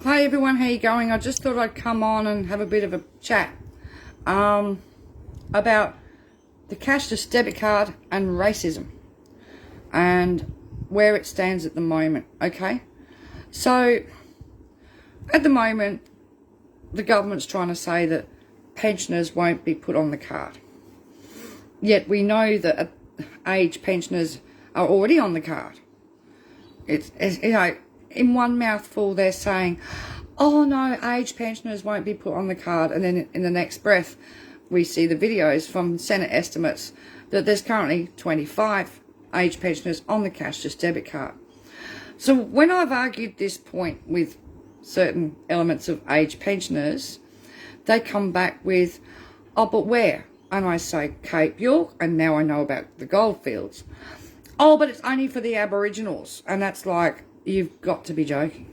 Hi everyone, how you going? I just thought I'd come on and have a bit of a chat about the cashless debit card and racism and where it stands at the moment, okay? So, at the moment, the government's trying to say that pensioners won't be put on the card. Yet we know that age pensioners are already on the card. It's you know, in one mouthful they're saying, oh no, age pensioners won't be put on the card, and then in the next breath we see the videos from Senate estimates that there's currently 25 age pensioners on the cashless debit card. So when I've argued this point with certain elements of age pensioners, they come back with, oh, but where? And I say Cape York, and now I know about the goldfields. Oh, but it's only for the Aboriginals. And that's like, you've got to be joking.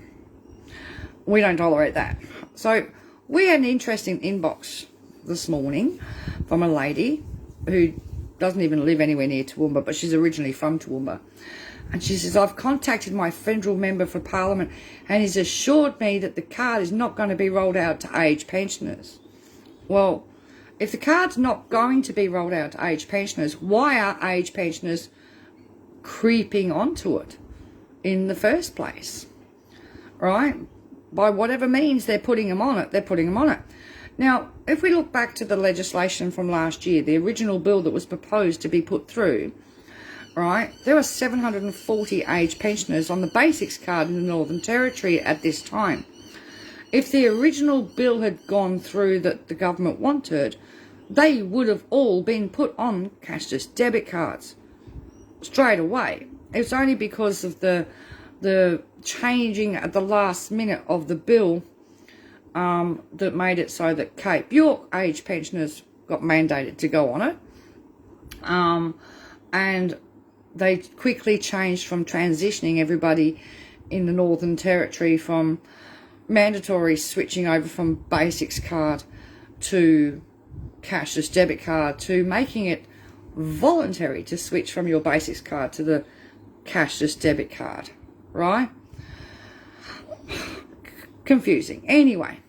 We don't tolerate that. So we had an interesting inbox this morning from a lady who doesn't even live anywhere near Toowoomba, but she's originally from Toowoomba. And she says, I've contacted my federal member for Parliament and he's assured me that the card is not going to be rolled out to age pensioners. Well, if the card's not going to be rolled out to age pensioners, why are age pensioners creeping onto it in the first place? Right? By whatever means they're putting them on it, they're putting them on it. Now, if we look back to the legislation from last year, the original bill that was proposed to be put through, right, there were 740 age pensioners on the basics card in the Northern Territory at this time. If the original bill had gone through that the government wanted, they would have all been put on cashless debit cards straight away. It's only because of the changing at the last minute of the bill that made it so that Cape York age pensioners got mandated to go on it. And they quickly changed from transitioning everybody in the Northern Territory from mandatory switching over from basics card to cashless debit card to making it voluntary to switch from your basics card to the cashless debit card, right? Confusing. Anyway,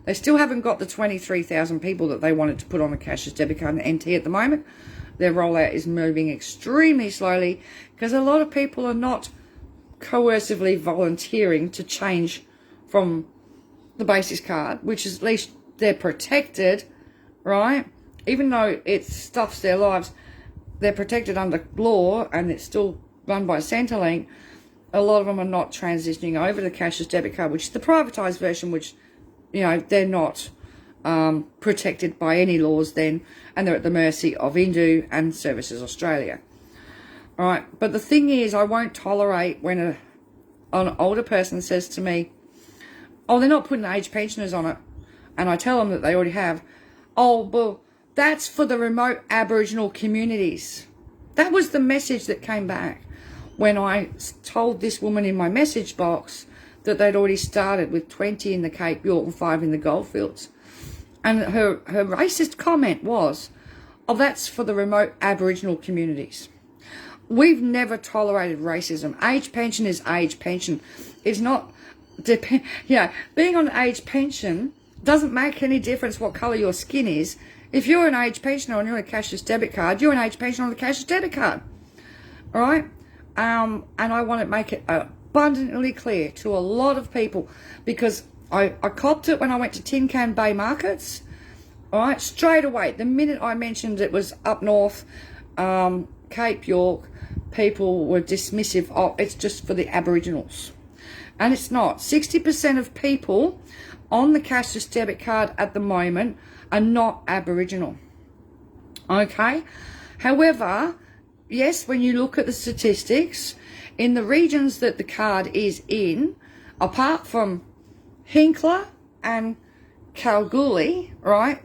they still haven't got the 23,000 people that they wanted to put on the cashless debit card in NT at the moment. Their rollout is moving extremely slowly because a lot of people are not coercively volunteering to change from the basics card, which is at least they're protected, right? Even though it stuffs their lives, they're protected under law and it's still run by Centrelink. A lot of them are not transitioning over to the cashless debit card, which is the privatised version, which, you know, they're not protected by any laws then, and they're at the mercy of Indu and Services Australia. All right, but the thing is, I won't tolerate when an older person says to me, oh, they're not putting age pensioners on it, and I tell them that they already have. Oh, well, that's for the remote Aboriginal communities. That was the message that came back when I told this woman in my message box that they'd already started with 20 in the Cape York and 5 in the Goldfields. And her racist comment was, oh, that's for the remote Aboriginal communities. We've never tolerated racism. Age pension is age pension. It's not, being on an age pension doesn't make any difference what colour your skin is. If you're an age pensioner and you're on a cashless debit card, you're an age pensioner on the cashless debit card. All right? And I want to make it abundantly clear to a lot of people because I copped it when I went to Tin Can Bay markets. All right? Straight away, the minute I mentioned it was up north, Cape York, people were dismissive of it's just for the Aboriginals. And it's not. 60% of people on the cashless debit card at the moment are not Aboriginal. Okay? However, yes, when you look at the statistics, in the regions that the card is in, apart from Hinkler and Kalgoorlie, right,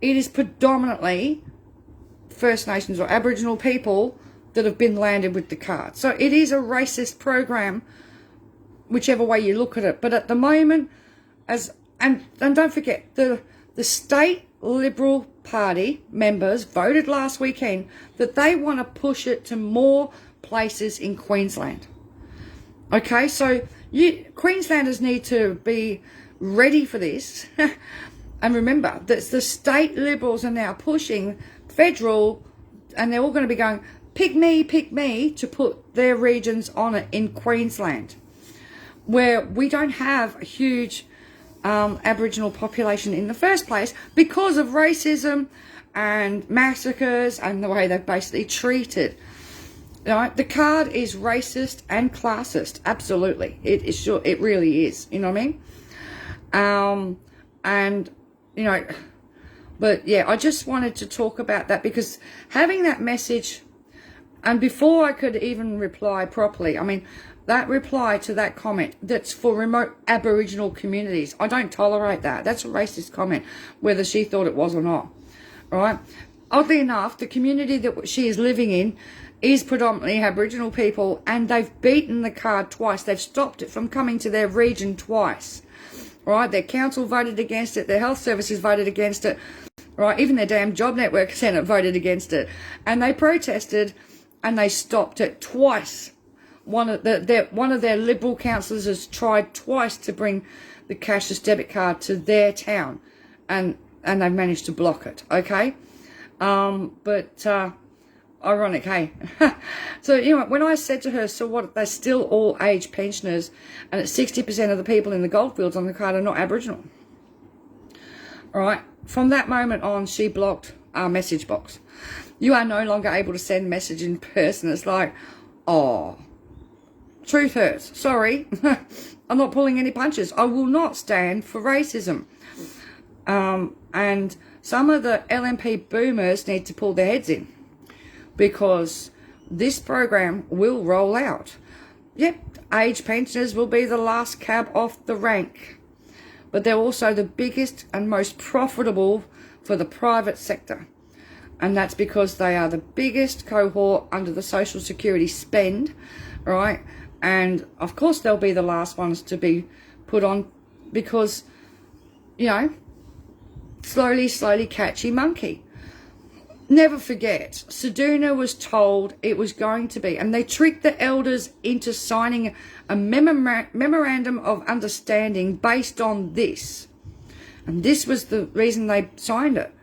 it is predominantly First Nations or Aboriginal people that have been landed with the card. So it is a racist program, whichever way you look at it. But at the moment, and don't forget, the state Liberal Party members voted last weekend that they want to push it to more places in Queensland. Okay, so Queenslanders need to be ready for this. And remember that the state Liberals are now pushing federal, and they're all going to be going, pick me, to put their regions on it in Queensland, where we don't have a huge Aboriginal population in the first place because of racism and massacres and the way they've basically treated. You know, the card is racist and classist. Absolutely. It is sure. It really is. You know what I mean? And, you know, but yeah, I just wanted to talk about that because having that message, and before I could even reply properly, I mean, that reply to that comment, that's for remote Aboriginal communities. I don't tolerate that. That's a racist comment, whether she thought it was or not. All right? Oddly enough, the community that she is living in is predominantly Aboriginal people, and they've beaten the card twice. They've stopped it from coming to their region twice. Right? Their council voted against it. Their health services voted against it. Right? Even their damn job network centre voted against it. And they protested and they stopped it twice. One of their Liberal councillors has tried twice to bring the cashless debit card to their town, and they've managed to block it. Okay? Ironic, hey? So, you know, when I said to her, so what, they're still all age pensioners, and it's 60% of the people in the goldfields on the card are not Aboriginal. All right? From that moment on, she blocked our message box. You are no longer able to send message in person. It's like, oh, truth hurts. Sorry. I'm not pulling any punches. I will not stand for racism. And some of the LNP boomers need to pull their heads in, because this program will roll out. Yep, age pensioners will be the last cab off the rank, but they're also the biggest and most profitable for the private sector. And that's because they are the biggest cohort under the Social Security spend, right? And of course they'll be the last ones to be put on because, you know, slowly catchy monkey. Never forget, Seduna was told it was going to be, and they tricked the elders into signing a memorandum of understanding based on this. And this was the reason they signed it,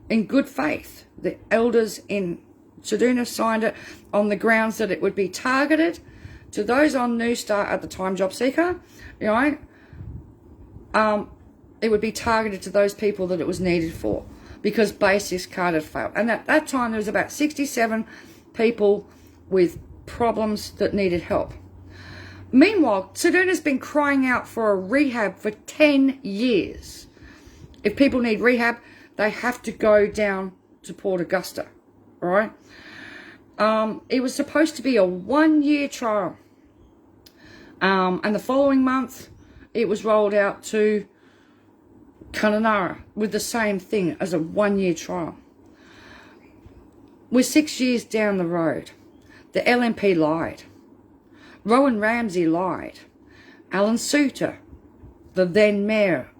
in good faith. The elders in Seduna signed it on the grounds that it would be targeted to those on New Start at the time, job seeker, you know. It would be targeted to those people that it was needed for, because Basics card had failed. And at that time, there was about 67 people with problems that needed help. Meanwhile, Seduna's been crying out for a rehab for 10 years. If people need rehab, they have to go down to Port Augusta, right? It was supposed to be a 1-year trial. And the following month, it was rolled out to Kununurra with the same thing as a 1-year trial. We're 6 years down the road. The LNP lied. Rowan Ramsey lied. Alan Suter, the then mayor,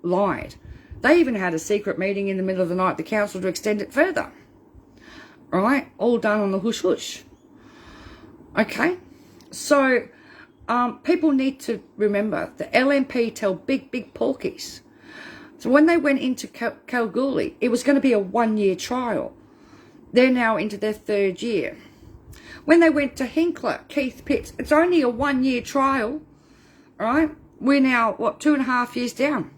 lied. They even had a secret meeting in the middle of the night, the council, to extend it further. Right? All done on the hush-hush. Okay? So, people need to remember the LNP tell big porkies. So when they went into Kalgoorlie, it was going to be a 1-year trial. They're now into their 3rd year. When they went to Hinkler, Keith Pitts, it's only a 1-year trial, right? We're now, 2.5 years down.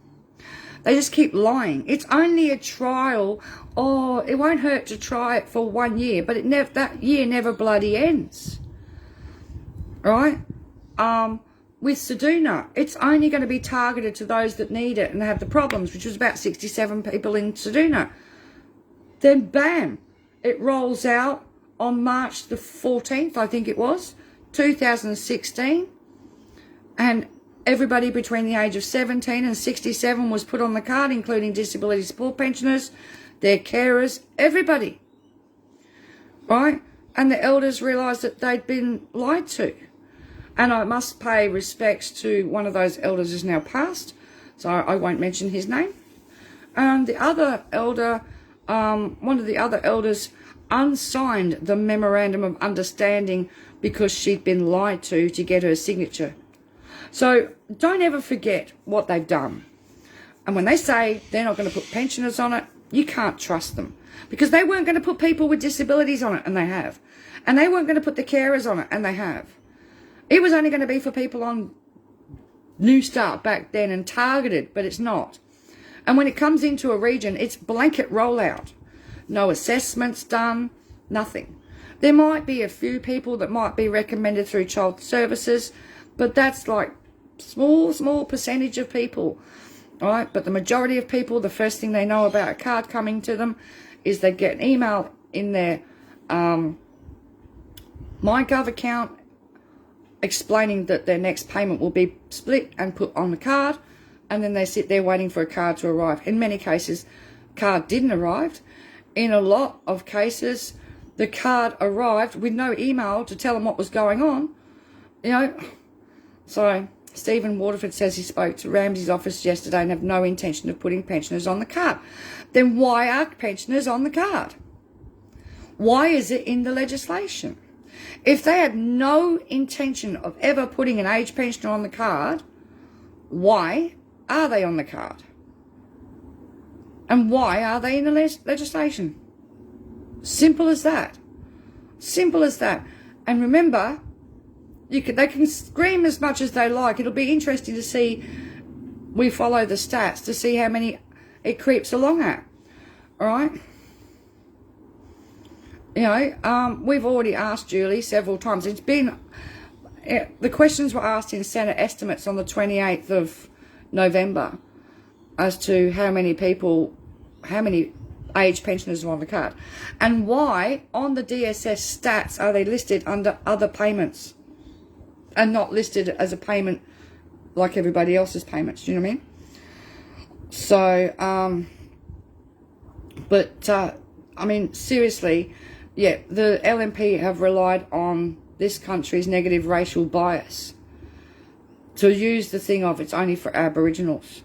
They just keep lying. It's only a trial. Oh, it won't hurt to try it for 1 year, but that year never bloody ends, right? With Seduna, it's only going to be targeted to those that need it and have the problems, which was about 67 people in Seduna. Then bam, it rolls out on March the 14th, I think it was, 2016. And everybody between the age of 17 and 67 was put on the card, including disability support pensioners, their carers, everybody. Right? And the elders realised that they'd been lied to. And I must pay respects to one of those elders who's now passed, so I won't mention his name. The other elder, one of the other elders, unsigned the memorandum of understanding because she'd been lied to get her signature. So don't ever forget what they've done. And when they say they're not going to put pensioners on it, you can't trust them. Because they weren't going to put people with disabilities on it, and they have. And they weren't going to put the carers on it, and they have. It was only going to be for people on New Start back then and targeted, but it's not. And when it comes into a region, it's blanket rollout. No assessments done, nothing. There might be a few people that might be recommended through child services, but that's like small percentage of people. All right, but the majority of people, the first thing they know about a card coming to them is they get an email in their MyGov account explaining that their next payment will be split and put on the card, and then they sit there waiting for a card to arrive. In many cases, card didn't arrive. In a lot of cases, the card arrived with no email to tell them what was going on. You know, so Stephen Waterford says he spoke to Ramsey's office yesterday and have no intention of putting pensioners on the card. Then why are pensioners on the card? Why is it in the legislation? If they had no intention of ever putting an age pensioner on the card, why are they on the card? And why are they in the legislation? Simple as that. Simple as that. And remember, they can scream as much as they like. It'll be interesting to see, we follow the stats to see how many it creeps along at. All right? You know, we've already asked Julie several times. It's been, the questions were asked in Senate estimates on the 28th of November as to how many age pensioners are on the card. And why on the DSS stats are they listed under other payments and not listed as a payment like everybody else's payments? Do you know what I mean? So, I mean, seriously, yeah, the LNP have relied on this country's negative racial bias to use the thing of it's only for Aboriginals.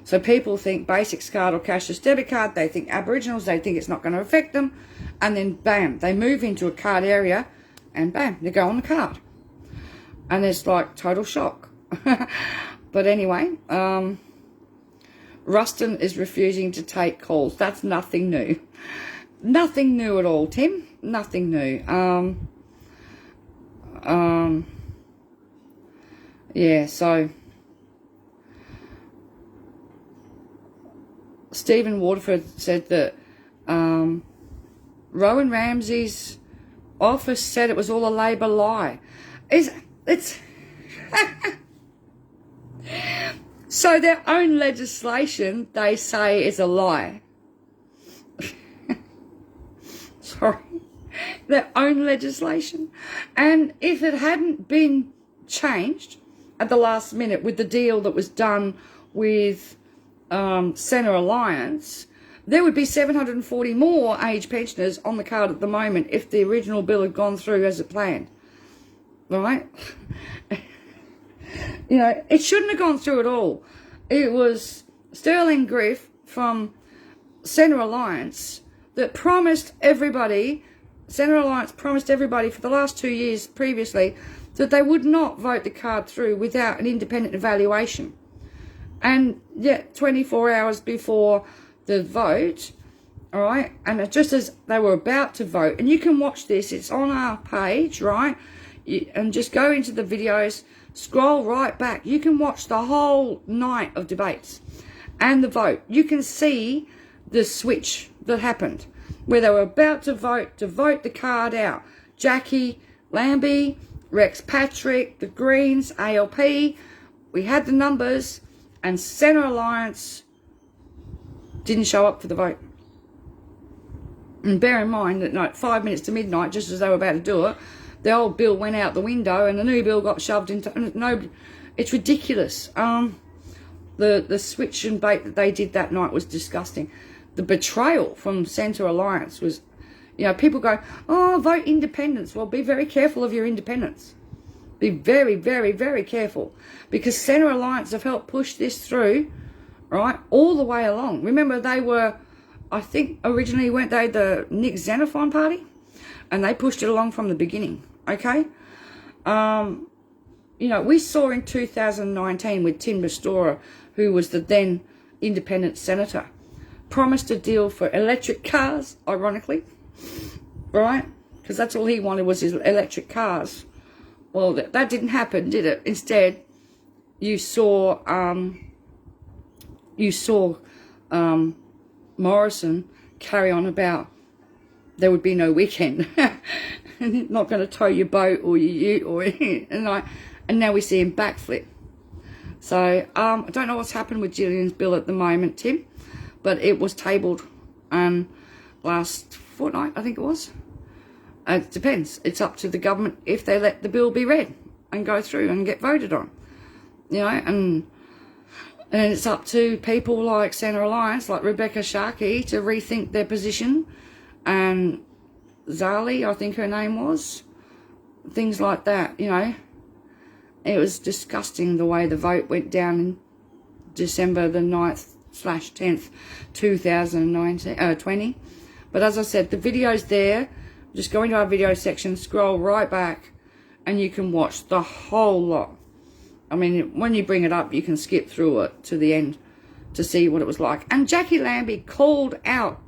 So people think basics card or cashless debit card, they think Aboriginals, they think it's not going to affect them, and then bam, they move into a card area and bam, they go on the card. And it's like total shock. But anyway, Ruston is refusing to take calls. That's nothing new. Nothing new at all, Tim. Nothing new. Yeah, so Stephen Waterford said that Rowan Ramsey's office said it was all a Labor lie. It's so their own legislation, they say, is a lie. Sorry. Their own legislation. And if it hadn't been changed at the last minute with the deal that was done with Centre Alliance, there would be 740 more age pensioners on the card at the moment if the original bill had gone through as it planned. Right? You know, it shouldn't have gone through at all. It was Sterling Griff from Centre Alliance that promised everybody, Centre Alliance promised everybody for the last 2 years previously that they would not vote the card through without an independent evaluation. And yet 24 hours before the vote, all right, and just as they were about to vote, and you can watch this, it's on our page, right, and just go into the videos, scroll right back, you can watch the whole night of debates and the vote. You can see the switch that happened where they were about to vote the card out. Jackie Lambie, Rex Patrick, the Greens, ALP, we had the numbers, and Centre Alliance didn't show up for the vote. And bear in mind that 5 minutes to midnight, just as they were about to do it, the old bill went out the window and the new bill got shoved into, and nobody, it's ridiculous. The switch and bait that they did that night was disgusting. The betrayal from Centre Alliance was, you know, people go, oh, vote independence. Well, be very careful of your independence. Be very, very, very careful. Because Centre Alliance have helped push this through, right, all the way along. Remember, they were, I think, originally, weren't they the Nick Xenophon party? And they pushed it along from the beginning, okay? you know, we saw in 2019 with Tim Bastora, who was the then independent senator, promised a deal for electric cars, ironically, right? Because that's all he wanted was his electric cars. Well, that didn't happen, did it? Instead, you saw Morrison carry on about there would be no weekend. Not going to tow your boat or your ute, and now we see him backflip. So I don't know what's happened with Gillian's bill at the moment, Tim, but it was tabled last fortnight, I think it was. It depends. It's up to the government if they let the bill be read and go through and get voted on, you know, and it's up to people like Centre Alliance, like Rebecca Sharkey, to rethink their position, and Zali, I think her name was, things like that, you know. It was disgusting the way the vote went down in December the 9th/10th, 2020. But as I said, the video's there. Just go into our video section, scroll right back, and you can watch the whole lot. I mean, when you bring it up, you can skip through it to the end to see what it was like. And Jackie Lambie called out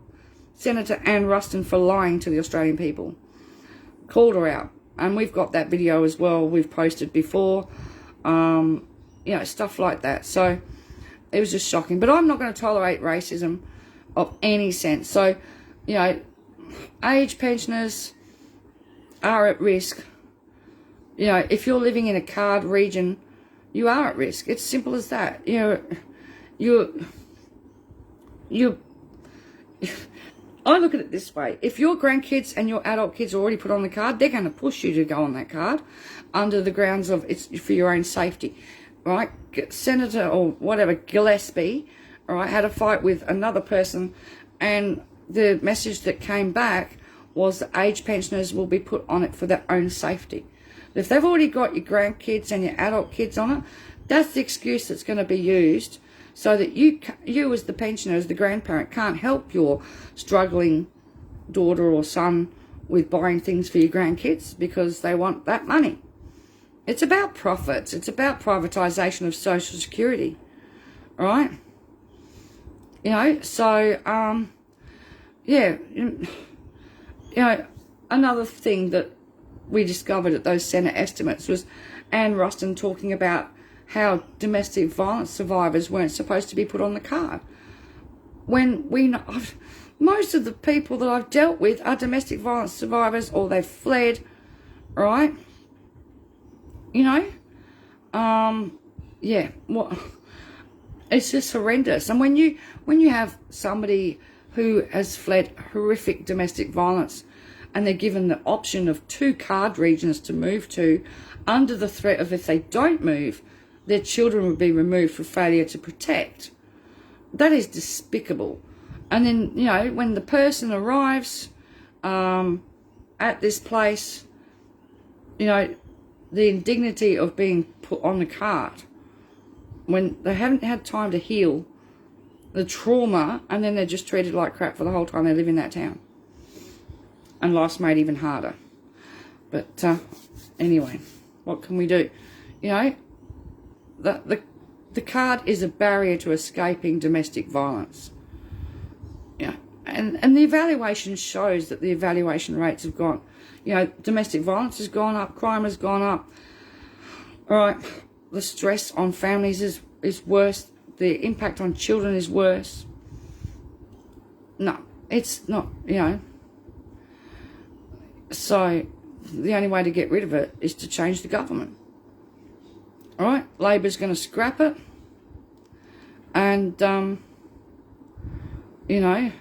Senator Ann Ruston for lying to the Australian people. Called her out. And we've got that video as well. We've posted before. You know, stuff like that. So it was just shocking. But I'm not going to tolerate racism of any sense. So, you know, age pensioners are at risk. You know, if you're living in a card region, you are at risk. It's simple as that. You know, I look at it this way. If your grandkids and your adult kids are already put on the card, they're going to push you to go on that card under the grounds of it's for your own safety, right? Senator or whatever, Gillespie, all right, had a fight with another person, and the message that came back was that age pensioners will be put on it for their own safety. If they've already got your grandkids and your adult kids on it, that's the excuse that's going to be used so that you as the pensioner, as the grandparent, can't help your struggling daughter or son with buying things for your grandkids because they want that money. It's about profits. It's about privatisation of Social Security, all right? You know, so, yeah, you know, another thing that we discovered at those Senate estimates was Ann Ruston talking about how domestic violence survivors weren't supposed to be put on the card. When we know, most of the people that I've dealt with are domestic violence survivors, or they've fled, right? You know? Yeah, what? It's just horrendous. And when you have somebody who has fled horrific domestic violence and they're given the option of 2 card regions to move to, under the threat of if they don't move, their children would be removed for failure to protect. That is despicable. And then, you know, when the person arrives at this place, you know, the indignity of being put on the card when they haven't had time to heal the trauma, and then they're just treated like crap for the whole time they live in that town. And life's made even harder. But anyway, what can we do? You know, the card is a barrier to escaping domestic violence. Yeah, and the evaluation shows that the evaluation rates have gone. You know, domestic violence has gone up, crime has gone up. All right, the stress on families is worse. The impact on children is worse. No, it's not, you know. So the only way to get rid of it is to change the government. All right, Labor's going to scrap it. And, you know,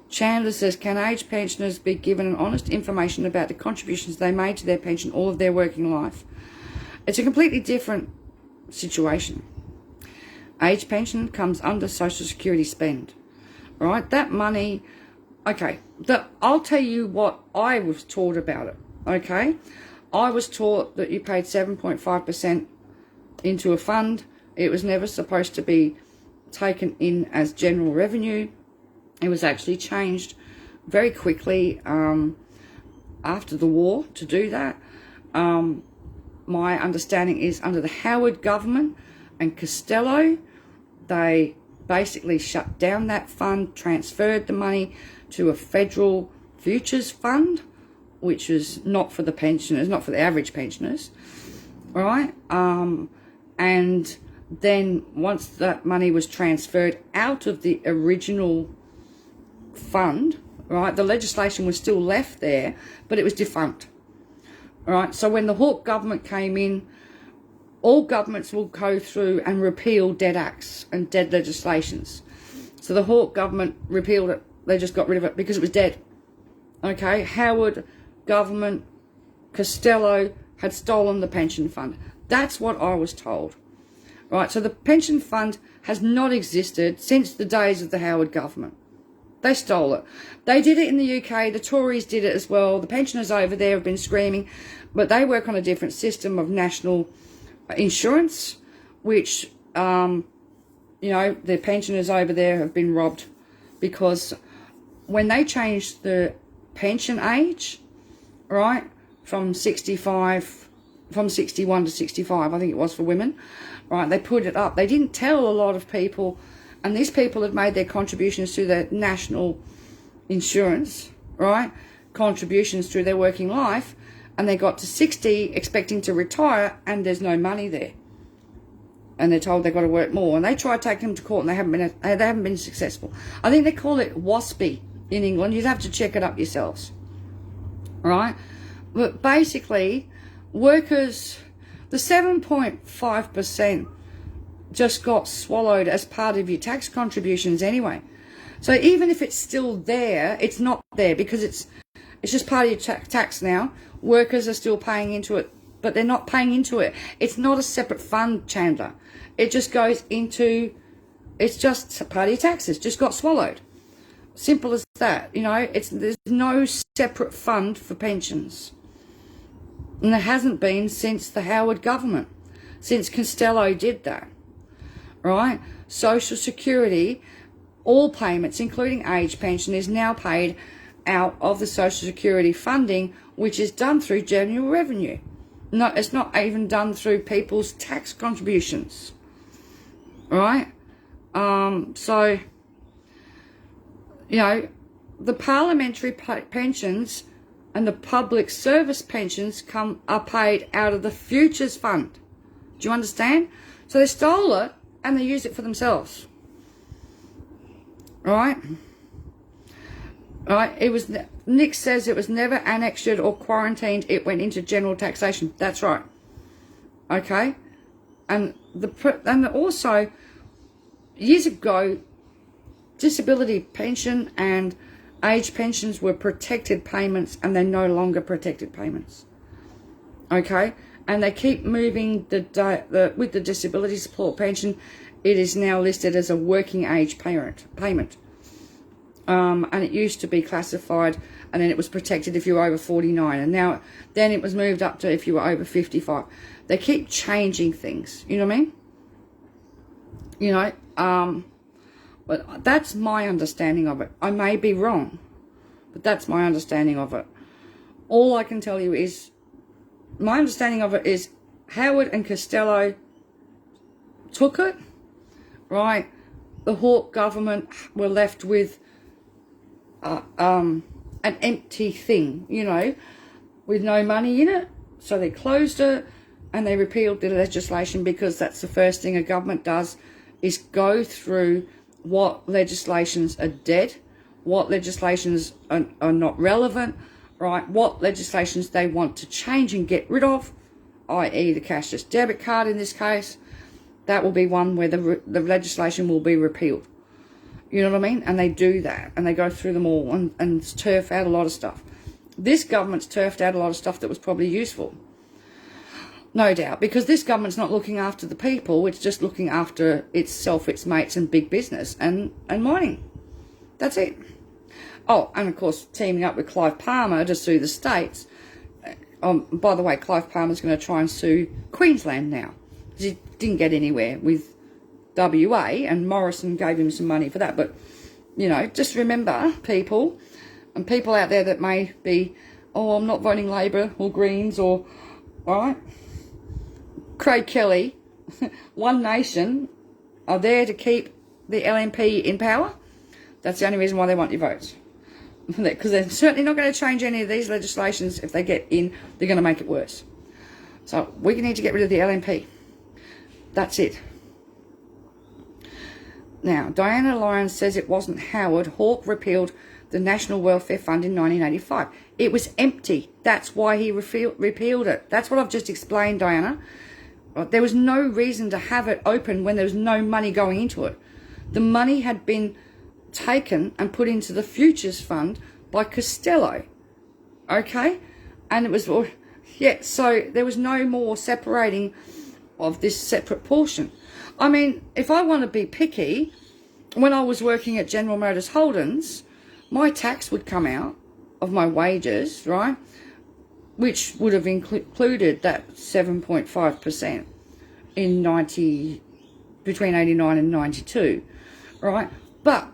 Chandler says, can age pensioners be given an honest information about the contributions they made to their pension all of their working life? It's a completely different situation. Age pension comes under Social Security spend. All right, that money, okay, I'll tell you what I was taught about it, okay? I was taught that you paid 7.5% into a fund. It was never supposed to be taken in as general revenue. It was actually changed very quickly after the war to do that. my understanding is under the Howard government and Costello, they basically shut down that fund, transferred the money to a federal futures fund, which is not for the pensioners, not for the average pensioners, right? And then once that money was transferred out of the original fund, right, the legislation was still left there, but it was defunct, right? So when the Hawke government came in, all governments will go through and repeal dead acts and dead legislations. So the Hawke government repealed it. They just got rid of it because it was dead. Okay, Howard government, Costello had stolen the pension fund. That's what I was told. Right, so the pension fund has not existed since the days of the Howard government. They stole it. They did it in the UK. The Tories did it as well. The pensioners over there have been screaming, but they work on a different system of national insurance, which, you know, the pensioners over there have been robbed because when they changed the pension age, right, from 61 to 65, I think it was for women, right, they put it up. They didn't tell a lot of people, and these people had made their contributions to the national insurance, right, contributions through their working life, and they got to 60 expecting to retire, and there's no money there. And they're told they've got to work more. And they tried taking them to court, and they haven't been successful. I think they call it WASPy in England. You'd have to check it up yourselves. Right? But basically, workers, the 7.5% just got swallowed as part of your tax contributions anyway. So even if it's still there, it's not there because it's just part of your tax now. Workers are still paying into it, but they're not paying into it. It's not a separate fund, Chandler. It just goes into, it's just part of your taxes, just got swallowed. Simple as that. You know, there's no separate fund for pensions. And there hasn't been since the Howard government, since Costello did that. Right? Social Security, all payments, including age pension, is now paid out of the Social Security funding, which is done through general revenue. No, it's not even done through people's tax contributions. Right? So, you know, the parliamentary pensions and the public service pensions are paid out of the futures fund. Do you understand? So they stole it and they use it for themselves. Right? Right? Nick says it was never annexed or quarantined. It went into general taxation. That's right. Okay? And also, years ago, disability pension and age pensions were protected payments, and they're no longer protected payments. Okay? And they keep moving with the disability support pension. It is now listed as a working age payment. And it used to be classified, and then it was protected if you were over 49, and then it was moved up to if you were over 55. They keep changing things, you know what I mean? You know, but that's my understanding of it. I may be wrong, but that's my understanding of it. All I can tell you is, my understanding of it is Howard and Costello took it, right? The Hawke government were left with an empty thing, you know, with no money in it. So they closed it and they repealed the legislation, because that's the first thing a government does, is go through what legislations are dead, what legislations are not relevant, right? What legislations they want to change and get rid of, i.e. the cashless debit card in this case. That will be one where the legislation will be repealed. You know what I mean? And they do that, and they go through them all and turf out a lot of stuff. This government's turfed out a lot of stuff that was probably useful. No doubt, because this government's not looking after the people, it's just looking after itself, its mates, and big business and mining. That's it. Oh, and of course, teaming up with Clive Palmer to sue the states. By the way, Clive Palmer's going to try and sue Queensland now. He didn't get anywhere with WA, and Morrison gave him some money for that. But, you know, just remember, people, and people out there that may be, oh, I'm not voting Labor or Greens or, all right? Craig Kelly, One Nation are there to keep the LNP in power. That's the only reason why they want your votes. Because they're certainly not going to change any of these legislations. If they get in, they're going to make it worse. So we need to get rid of the LNP. That's it. Now, Diana Lyons says it wasn't Howard. Hawke repealed the National Welfare Fund in 1985. It was empty. That's why he repealed it. That's what I've just explained, Diana. There was no reason to have it open when there was no money going into it. The money had been taken and put into the Futures Fund by Costello. Okay? And it was, yeah, so there was no more separating of this separate portion. I mean, if I want to be picky, when I was working at General Motors Holdens, my tax would come out of my wages, right, which would have included that 7.5% in between 89 and 92, right? But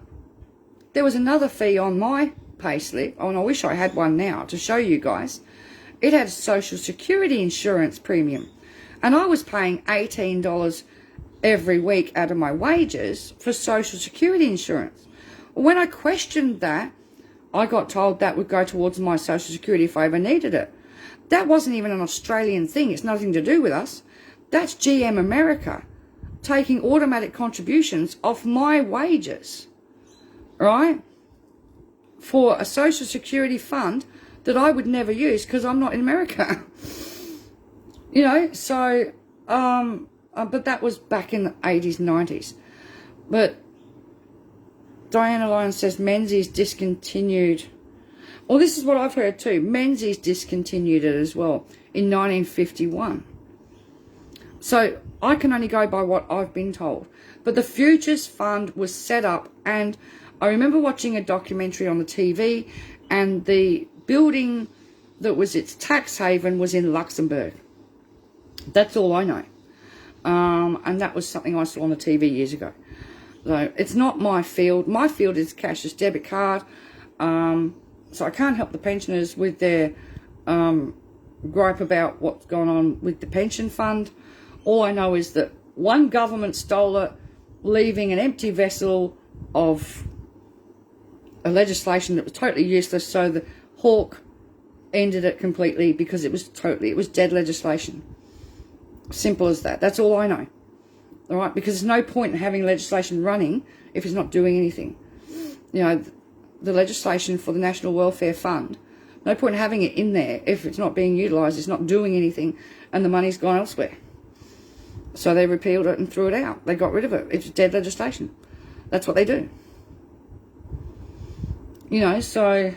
there was another fee on my payslip, and I wish I had one now to show you guys. It had a Social Security insurance premium, and I was paying $18 every week out of my wages for Social Security insurance. When I questioned that, I got told that would go towards my Social Security if I ever needed it. That wasn't even an Australian thing. It's nothing to do with us. That's GM America taking automatic contributions off my wages, right, for a Social Security fund that I would never use because I'm not in America. You know, so, but that was back in the 80s, 90s. But Diana Lyons says Menzies discontinued. Well, this is what I've heard too. Menzies discontinued it as well in 1951. So I can only go by what I've been told. But the Futures Fund was set up, and I remember watching a documentary on the TV, and the building that was its tax haven was in Luxembourg. That's all I know. And that was something I saw on the TV years ago. So it's not my field. My field is cashless debit card. So I can't help the pensioners with their gripe about what's going on with the pension fund. All I know is that one government stole it, leaving an empty vessel of a legislation that was totally useless. So the Hawke ended it completely because it was dead legislation. Simple as that. That's all I know. All right, because there's no point in having legislation running if it's not doing anything. You know, the legislation for the National Welfare Fund, no point in having it in there if it's not being utilised, it's not doing anything, and the money's gone elsewhere. So they repealed it and threw it out. They got rid of it. It's dead legislation. That's what they do. You know, so,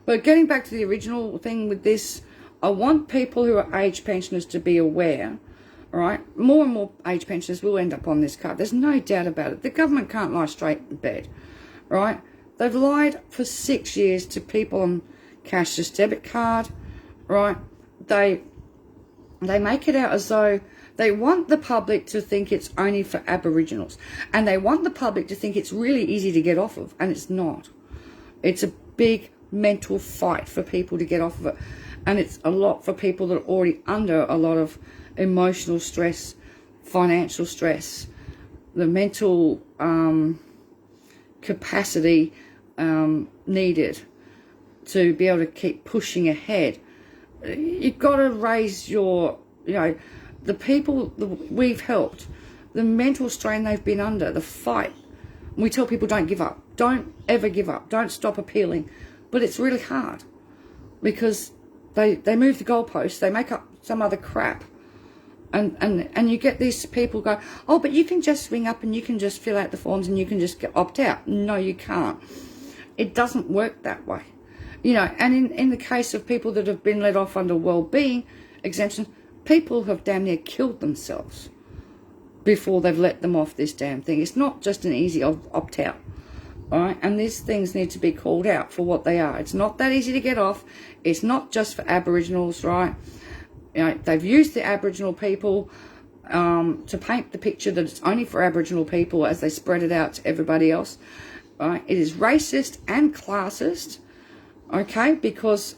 but getting back to the original thing with this, I want people who are age pensioners to be aware. All right, more and more age pensioners will end up on this card. There's no doubt about it. The government can't lie straight in bed, right? They've lied for 6 years to people on cashless debit card, right? They make it out as though they want the public to think it's only for Aboriginals, and they want the public to think it's really easy to get off of, and it's not. It's a big mental fight for people to get off of it, and it's a lot for people that are already under a lot of emotional stress, financial stress, the mental capacity needed to be able to keep pushing ahead. You've got to raise your, you know, the people that we've helped, the mental strain they've been under, the fight. We tell people don't give up. Don't ever give up. Don't stop appealing. But it's really hard because they move the goalposts. They make up some other crap. And you get these people go, oh, but you can just ring up and you can just fill out the forms and you can just opt out. No, you can't. It doesn't work that way. You know, and in the case of people that have been let off under wellbeing exemption, people have damn near killed themselves before they've let them off this damn thing. It's not just an easy opt out. All right, and these things need to be called out for what they are. It's not that easy to get off. It's not just for Aboriginals, right? You know, they've used the Aboriginal people to paint the picture that it's only for Aboriginal people as they spread it out to everybody else. Right? It is racist and classist, okay, because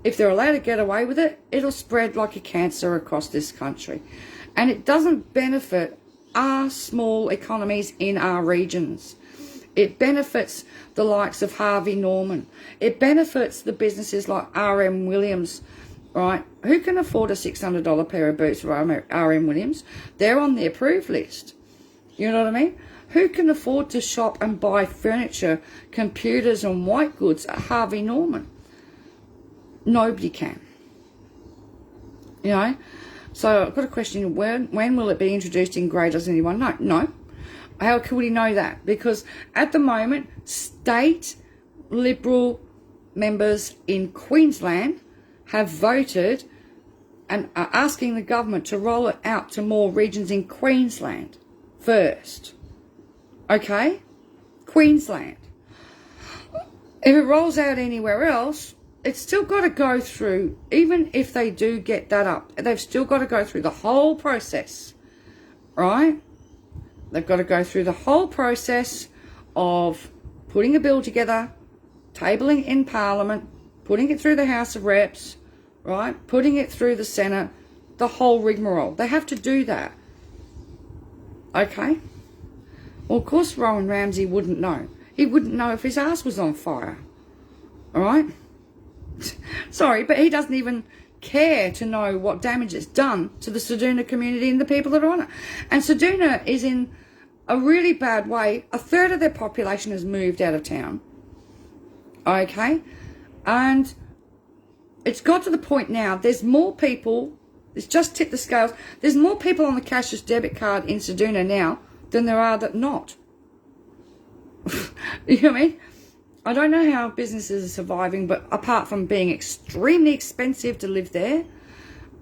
if they're allowed to get away with it, it'll spread like a cancer across this country. And it doesn't benefit our small economies in our regions. It benefits the likes of Harvey Norman. It benefits the businesses like R.M. Williams, right? Who can afford a $600 pair of boots for R.M. Williams? They're on the approved list. You know what I mean? Who can afford to shop and buy furniture, computers and white goods at Harvey Norman? Nobody can. You know? So I've got a question. When will it be introduced in grey? Does anyone know? No. How can we know that? Because at the moment, state Liberal members in Queensland have voted and are asking the government to roll it out to more regions in Queensland first. Okay? Queensland. If it rolls out anywhere else, it's still got to go through, even if they do get that up, they've still got to go through the whole process, right? They've got to go through the whole process of putting a bill together, tabling in Parliament, putting it through the House of Reps, right? Putting it through the Senate, the whole rigmarole. They have to do that. Okay? Well, of course Rowan Ramsey wouldn't know. He wouldn't know if his ass was on fire. All right? Sorry, but he doesn't even care to know what damage it's done to the Ceduna community and the people that are on it. And Ceduna is in a really bad way. A third of their population has moved out of town. Okay? And it's got to the point now, there's more people, it's just tipped the scales, there's more people on the cashless debit card in Ceduna now than there are that not. You know what I mean? I don't know how businesses are surviving, but apart from being extremely expensive to live there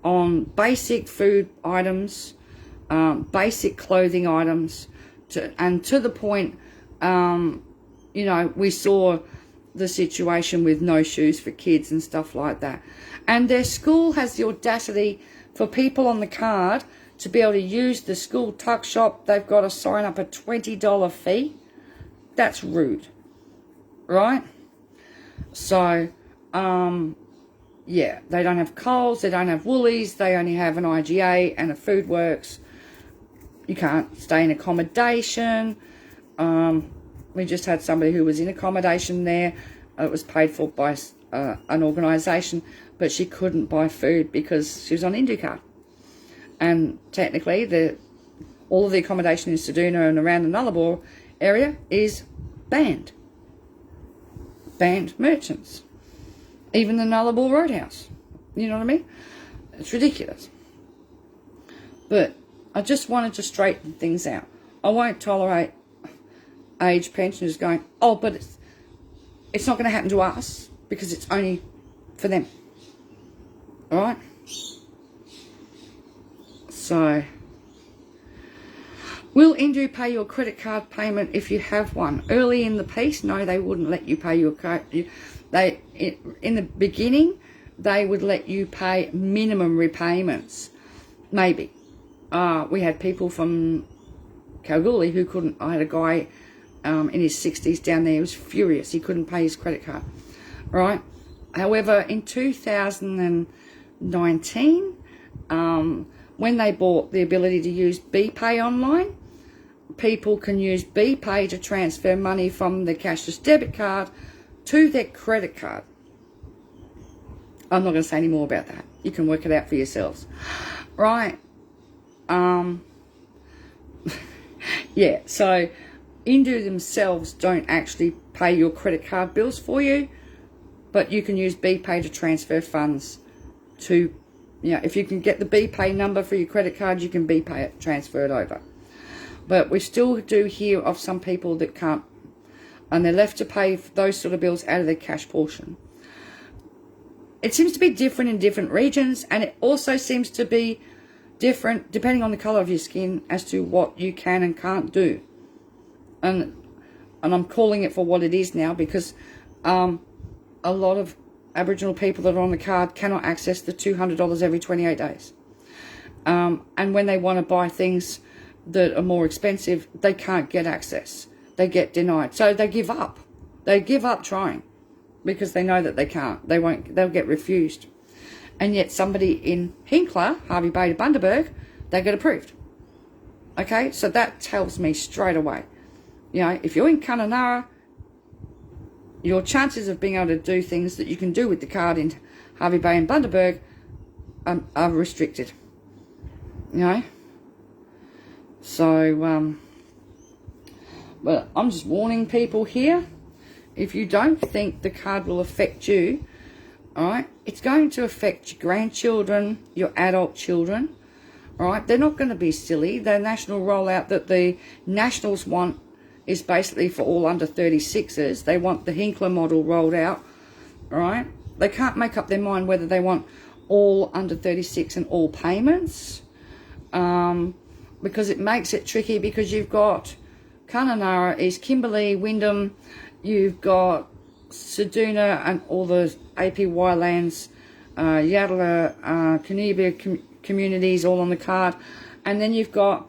on basic food items, basic clothing items, to the point, you know, we saw the situation with no shoes for kids and stuff like that. And their school has the audacity for people on the card to be able to use the school tuck shop. They've got to sign up a $20 fee. That's rude. Right? So, yeah, they don't have Coles, they don't have Woolies, they only have an IGA and a Food Works. You can't stay in accommodation. We just had somebody who was in accommodation there. It was paid for by an organisation, but she couldn't buy food because she was on InduCard. And technically, all of the accommodation in Ceduna and around the Nullarbor area is banned. Banned merchants. Even the Nullarbor Roadhouse. You know what I mean? It's ridiculous. But I just wanted to straighten things out. I won't tolerate age pensioners going, oh, but it's not going to happen to us because it's only for them. All right? So, will Indu pay your credit card payment if you have one? Early in the piece, no, they wouldn't let you pay your card. In the beginning, they would let you pay minimum repayments. Maybe. We had people from Kalgoorlie who couldn't. I had a guy in his 60s down there who was furious. He couldn't pay his credit card. Right? However, in 2019, when they bought the ability to use BPay online, people can use BPay to transfer money from the cashless debit card to their credit card. I'm not going to say any more about that. You can work it out for yourselves. Right. Yeah, so Indu themselves don't actually pay your credit card bills for you, but you can use BPay to transfer funds to, you know, if you can get the BPay number for your credit card, you can BPay it, transfer it over. But we still do hear of some people that can't, and they're left to pay those sort of bills out of their cash portion. It seems to be different in different regions, and it also seems to be different depending on the colour of your skin as to what you can and can't do. And I'm calling it for what it is now, because a lot of Aboriginal people that are on the card cannot access the $200 every 28 days. And when they want to buy things that are more expensive, they can't get access. They get denied. So they give up. They give up trying. because they know that they can't. They'll get refused. And yet somebody in Hinkler, Harvey Bay to Bundaberg, they get approved. Okay, so that tells me straight away, you know, if you're in Kununurra, your chances of being able to do things that you can do with the card in Harvey Bay and Bundaberg are restricted. You know? So, but I'm just warning people here, if you don't think the card will affect you, alright, it's going to affect your grandchildren, your adult children, alright, they're not going to be silly. The national rollout that the Nationals want is basically for all under 36ers. They want the Hinkler model rolled out, alright. They can't make up their mind whether they want all under 36 and all payments, because it makes it tricky, because you've got Kununurra, East Kimberley, Wyndham, you've got Seduna and all the APY lands, Yadala, Canibia communities all on the card, and then you've got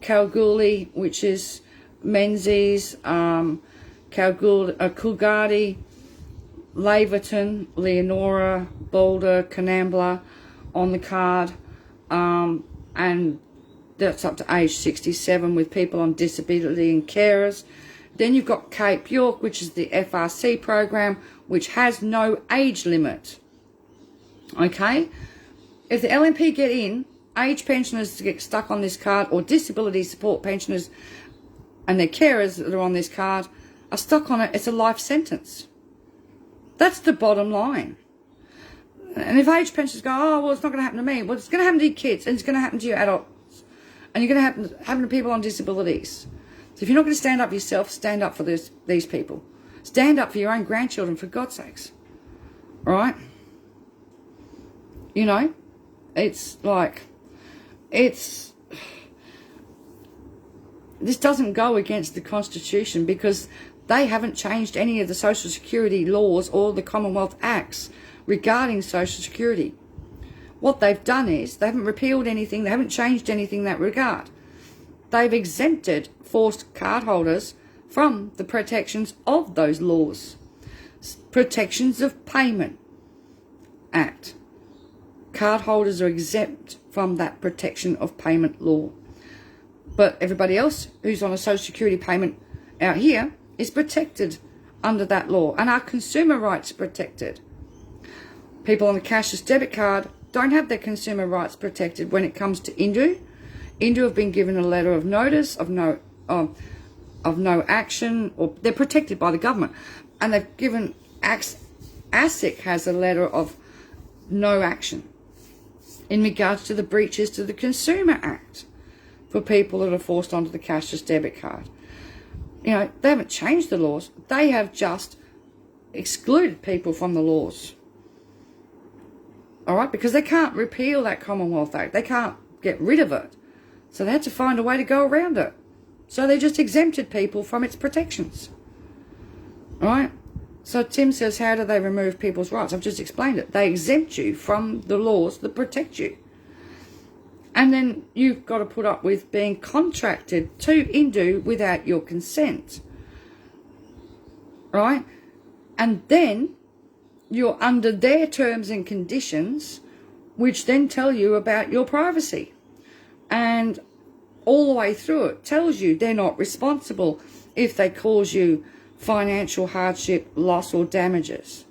Kalgoorlie, which is Menzies, Coolgardie, Laverton, Leonora, Boulder, Canambla on the card, and that's up to age 67 with people on disability and carers. Then you've got Cape York, which is the FRC program, which has no age limit. Okay? If the LNP get in, age pensioners get stuck on this card, or disability support pensioners and their carers that are on this card are stuck on it, it's a life sentence. That's the bottom line. And if age pensioners go, oh, well, it's not going to happen to me. Well, it's going to happen to your kids, and it's going to happen to your adults, and you're going to happen to people on disabilities. So if you're not going to stand up for yourself, stand up for these people. Stand up for your own grandchildren, for God's sakes. All right? You know, it's like, this doesn't go against the Constitution, because they haven't changed any of the Social Security laws or the Commonwealth Acts regarding Social Security. What they've done is, they haven't repealed anything, they haven't changed anything in that regard. They've exempted forced cardholders from the protections of those laws. Protections of Payment Act. Cardholders are exempt from that protection of payment law. But everybody else who's on a Social Security payment out here is protected under that law, and our consumer rights are protected. People on the cashless debit card don't have their consumer rights protected when it comes to Indu. Indu have been given a letter of notice of no action, or they're protected by the government, and they've given ASIC has a letter of no action in regards to the breaches to the Consumer Act for people that are forced onto the cashless debit card. You know, they haven't changed the laws. They have just excluded people from the laws. All right? Because they can't repeal that Commonwealth Act. They can't get rid of it. So they had to find a way to go around it. So they just exempted people from its protections. All right? So Tim says, how do they remove people's rights? I've just explained it. They exempt you from the laws that protect you. And then you've got to put up with being contracted to Indu without your consent. Right? And then you're under their terms and conditions, which then tell you about your privacy. And all the way through it tells you they're not responsible if they cause you financial hardship, loss or damages.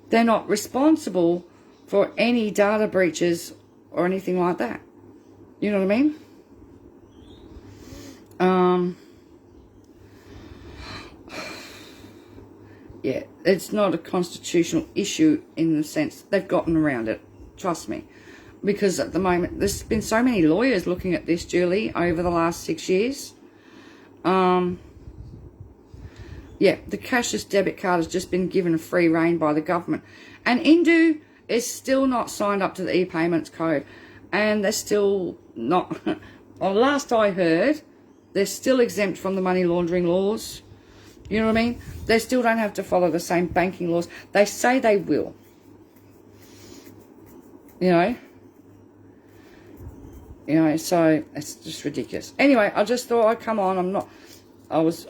They're not responsible for any data breaches or anything like that. You know what I mean? Yeah, it's not a constitutional issue in the sense they've gotten around it. Trust me. Because at the moment, there's been so many lawyers looking at this, Julie, over the last 6 years. Yeah, the cashless debit card has just been given free rein by the government. And Indu is still not signed up to the e-payments code. And they're still not, well, last I heard, they're still exempt from the money laundering laws. You know what I mean? They still don't have to follow the same banking laws. They say they will. You know, so it's just ridiculous. Anyway, I just thought I'd come on. I was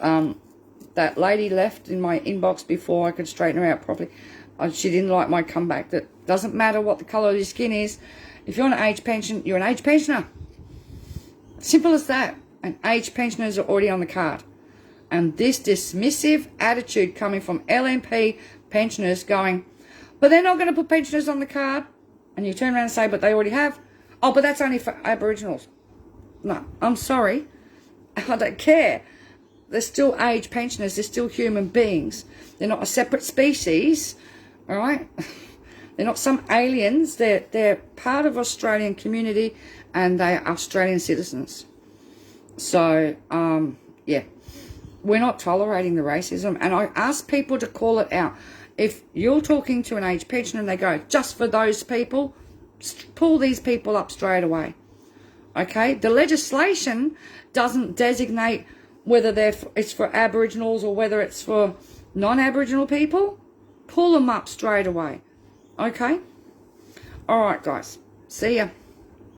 that lady left in my inbox before I could straighten her out properly. She didn't like my comeback. That doesn't matter what the colour of your skin is. If you're on an age pension, you're an age pensioner. Simple as that. And age pensioners are already on the card. And this dismissive attitude coming from LNP pensioners going, but they're not going to put pensioners on the card. And you turn around and say, but they already have. Oh, but that's only for Aboriginals. No, I'm sorry. I don't care. They're still age pensioners. They're still human beings. They're not a separate species. All right? They're not some aliens. They're part of Australian community and they are Australian citizens. So, yeah. We're not tolerating the racism. And I ask people to call it out. If you're talking to an age pensioner and they go, just for those people, pull these people up straight away. Okay? The legislation doesn't designate whether it's for Aboriginals or whether it's for non-Aboriginal people. Pull them up straight away. Okay? All right, guys. See ya.